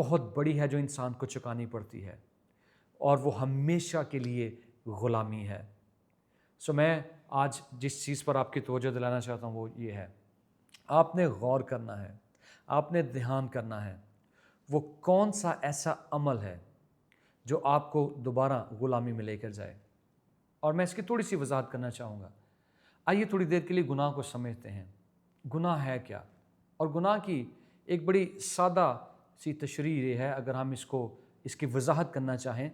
بہت بڑی ہے جو انسان کو چکانی پڑتی ہے، اور وہ ہمیشہ کے لیے غلامی ہے۔ میں آج جس چیز پر آپ کی توجہ دلانا چاہتا ہوں وہ یہ ہے، آپ نے غور کرنا ہے، آپ نے دھیان کرنا ہے، وہ کون سا ایسا عمل ہے جو آپ کو دوبارہ غلامی میں لے کر جائے۔ اور میں اس کی تھوڑی سی وضاحت کرنا چاہوں گا۔ آئیے تھوڑی دیر کے لیے گناہ کو سمجھتے ہیں۔ گناہ ہے کیا؟ اور گناہ کی ایک بڑی سادہ سی تشریح یہ ہے، اگر ہم اس کی وضاحت کرنا چاہیں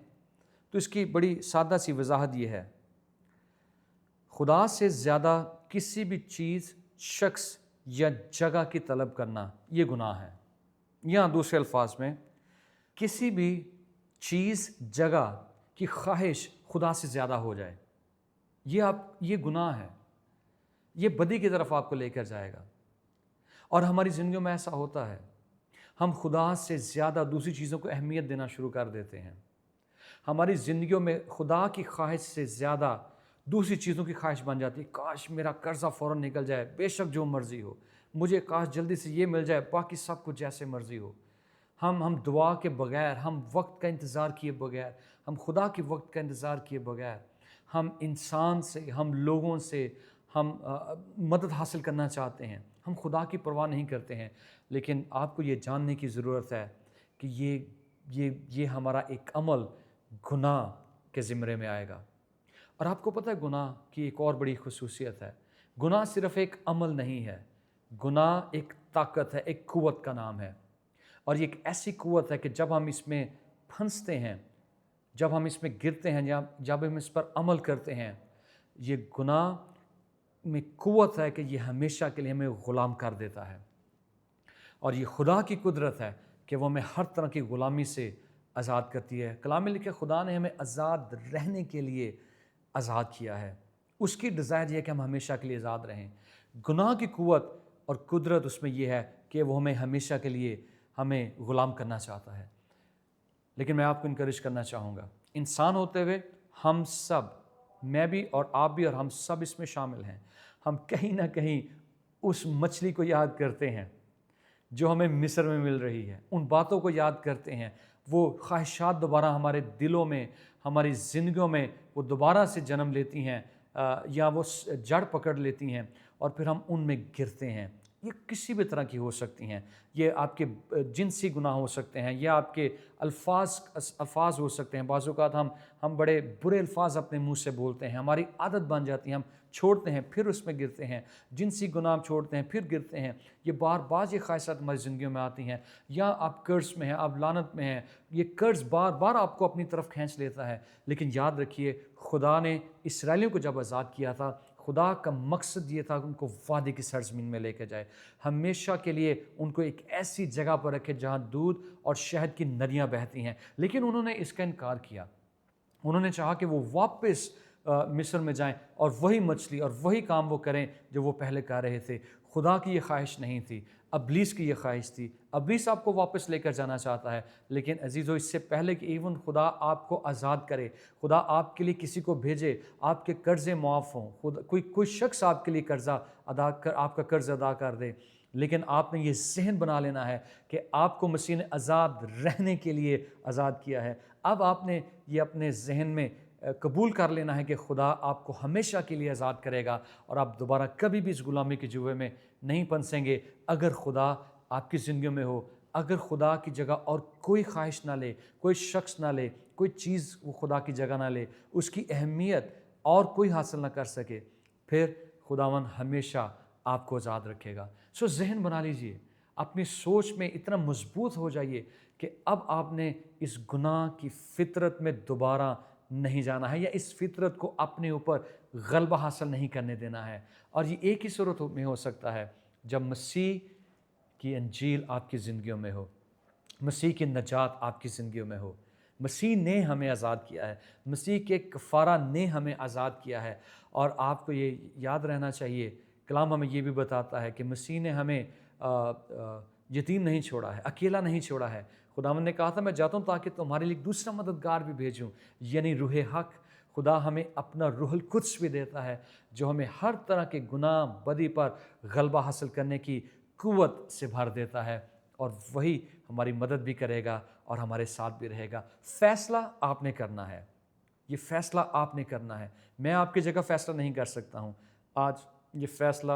تو اس کی بڑی سادہ سی وضاحت یہ ہے، خدا سے زیادہ کسی بھی چیز، شخص یا جگہ کی طلب کرنا یہ گناہ ہے۔ یا دوسرے الفاظ میں، کسی بھی چیز، جگہ کی خواہش خدا سے زیادہ ہو جائے، یہ گناہ ہے۔ یہ بدی کی طرف آپ کو لے کر جائے گا۔ اور ہماری زندگیوں میں ایسا ہوتا ہے، ہم خدا سے زیادہ دوسری چیزوں کو اہمیت دینا شروع کر دیتے ہیں۔ ہماری زندگیوں میں خدا کی خواہش سے زیادہ دوسری چیزوں کی خواہش بن جاتی ہے۔ کاش میرا قرضہ فوراً نکل جائے، بے شک جو مرضی ہو، مجھے کاش جلدی سے یہ مل جائے، باقی سب کچھ جیسے مرضی ہو۔ ہم دعا کے بغیر، ہم وقت کا انتظار کیے بغیر، ہم خدا کے وقت کا انتظار کیے بغیر، ہم انسان سے، ہم لوگوں سے ہم مدد حاصل کرنا چاہتے ہیں، ہم خدا کی پرواہ نہیں کرتے ہیں۔ لیکن آپ کو یہ جاننے کی ضرورت ہے کہ یہ ہمارا ایک عمل گناہ کے زمرے میں آئے گا۔ اور آپ کو پتہ ہے گناہ کی ایک اور بڑی خصوصیت ہے، گناہ صرف ایک عمل نہیں ہے، گناہ ایک طاقت ہے، ایک قوت کا نام ہے۔ اور یہ ایک ایسی قوت ہے کہ جب ہم اس میں پھنستے ہیں، جب ہم اس میں گرتے ہیں، جب ہم اس پر عمل کرتے ہیں، یہ گناہ میں قوت ہے کہ یہ ہمیشہ کے لیے ہمیں غلام کر دیتا ہے۔ اور یہ خدا کی قدرت ہے کہ وہ ہمیں ہر طرح کی غلامی سے آزاد کرتی ہے۔ کلام میں لکھا ہے خدا نے ہمیں آزاد رہنے کے لیے آزاد کیا ہے۔ اس کی ڈیزائر یہ ہے کہ ہم ہمیشہ کے لیے آزاد رہیں۔ گناہ کی قوت اور قدرت اس میں یہ ہے کہ وہ ہمیں ہمیشہ کے لیے ہمیں غلام کرنا چاہتا ہے۔ لیکن میں آپ کو انکریج کرنا چاہوں گا، انسان ہوتے ہوئے ہم سب، میں بھی اور آپ بھی اور ہم سب اس میں شامل ہیں، ہم کہیں نہ کہیں اس مچھلی کو یاد کرتے ہیں جو ہمیں مصر میں مل رہی ہے، ان باتوں کو یاد کرتے ہیں، وہ خواہشات دوبارہ ہمارے دلوں میں، ہماری زندگیوں میں وہ دوبارہ سے جنم لیتی ہیں، یا وہ جڑ پکڑ لیتی ہیں، اور پھر ہم ان میں گرتے ہیں۔ یہ کسی بھی طرح کی ہو سکتی ہیں، یہ آپ کے جنسی گناہ ہو سکتے ہیں، یا آپ کے الفاظ ہو سکتے ہیں۔ بعض اوقات ہم بڑے برے الفاظ اپنے منہ سے بولتے ہیں، ہماری عادت بن جاتی ہے، ہم چھوڑتے ہیں پھر اس میں گرتے ہیں، جنسی گناہ ہم چھوڑتے ہیں پھر گرتے ہیں۔ یہ بعض یہ خواہشات ہماری زندگیوں میں آتی ہیں، یا آپ قرض میں ہیں، آپ لعنت میں ہیں، یہ قرض بار بار آپ کو اپنی طرف کھینچ لیتا ہے۔ لیکن یاد رکھیے، خدا نے اسرائیلیوں کو جب آزاد کیا تھا، خدا کا مقصد یہ تھا کہ ان کو وعدے کی سرزمین میں لے کے جائے، ہمیشہ کے لیے ان کو ایک ایسی جگہ پر رکھے جہاں دودھ اور شہد کی ندیاں بہتی ہیں۔ لیکن انہوں نے اس کا انکار کیا۔ انہوں نے چاہا کہ وہ واپس مصر میں جائیں اور وہی مچھلی اور وہی کام وہ کریں جو وہ پہلے کر رہے تھے۔ خدا کی یہ خواہش نہیں تھی، ابلیس کی یہ خواہش تھی۔ ابلیس آپ کو واپس لے کر جانا چاہتا ہے، لیکن عزیزو اس سے پہلے کہ ایون خدا آپ کو آزاد کرے، خدا آپ کے لیے کسی کو بھیجے، آپ کے قرضے معاف ہوں، کوئی شخص آپ کے لیے آپ کا قرض ادا کر دے، لیکن آپ نے یہ ذہن بنا لینا ہے کہ آپ کو مسیح نے آزاد رہنے کے لیے آزاد کیا ہے۔ اب آپ نے یہ اپنے ذہن میں قبول کر لینا ہے کہ خدا آپ کو ہمیشہ کے لیے آزاد کرے گا، اور آپ دوبارہ کبھی بھی اس غلامی کے جوئے میں نہیں پھنسیں گے اگر خدا آپ کی زندگیوں میں ہو۔ اگر خدا کی جگہ اور کوئی خواہش نہ لے، کوئی شخص نہ لے، کوئی چیز وہ خدا کی جگہ نہ لے، اس کی اہمیت اور کوئی حاصل نہ کر سکے، پھر خداوند ہمیشہ آپ کو آزاد رکھے گا۔ ذہن بنا لیجئے، اپنی سوچ میں اتنا مضبوط ہو جائیے کہ اب آپ نے اس گناہ کی فطرت میں دوبارہ نہیں جانا ہے، یا اس فطرت کو اپنے اوپر غلبہ حاصل نہیں کرنے دینا ہے۔ اور یہ ایک ہی صورت میں ہو سکتا ہے جب مسیح کی انجیل آپ کی زندگیوں میں ہو، مسیح کی نجات آپ کی زندگیوں میں ہو۔ مسیح نے ہمیں آزاد کیا ہے، مسیح کے کفارہ نے ہمیں آزاد کیا ہے۔ اور آپ کو یہ یاد رہنا چاہیے، کلام ہمیں یہ بھی بتاتا ہے کہ مسیح نے ہمیں یتیم نہیں چھوڑا ہے، اکیلا نہیں چھوڑا ہے۔ خداوند نے کہا تھا میں جاتا ہوں تاکہ تمہارے لیے دوسرا مددگار بھی بھیجوں، یعنی روح حق۔ خدا ہمیں اپنا روح القدس بھی دیتا ہے جو ہمیں ہر طرح کے گناہ بدی پر غلبہ حاصل کرنے کی قوت سے بھر دیتا ہے۔ اور وہی ہماری مدد بھی کرے گا اور ہمارے ساتھ بھی رہے گا۔ فیصلہ آپ نے کرنا ہے، یہ فیصلہ آپ نے کرنا ہے، میں آپ کی جگہ فیصلہ نہیں کر سکتا ہوں۔ آج یہ فیصلہ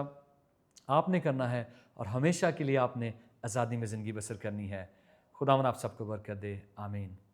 آپ نے کرنا ہے اور ہمیشہ کے لیے آپ نے آزادی میں زندگی بسر کرنی ہے۔ خداوند آپ سب کو برکت دے، آمین۔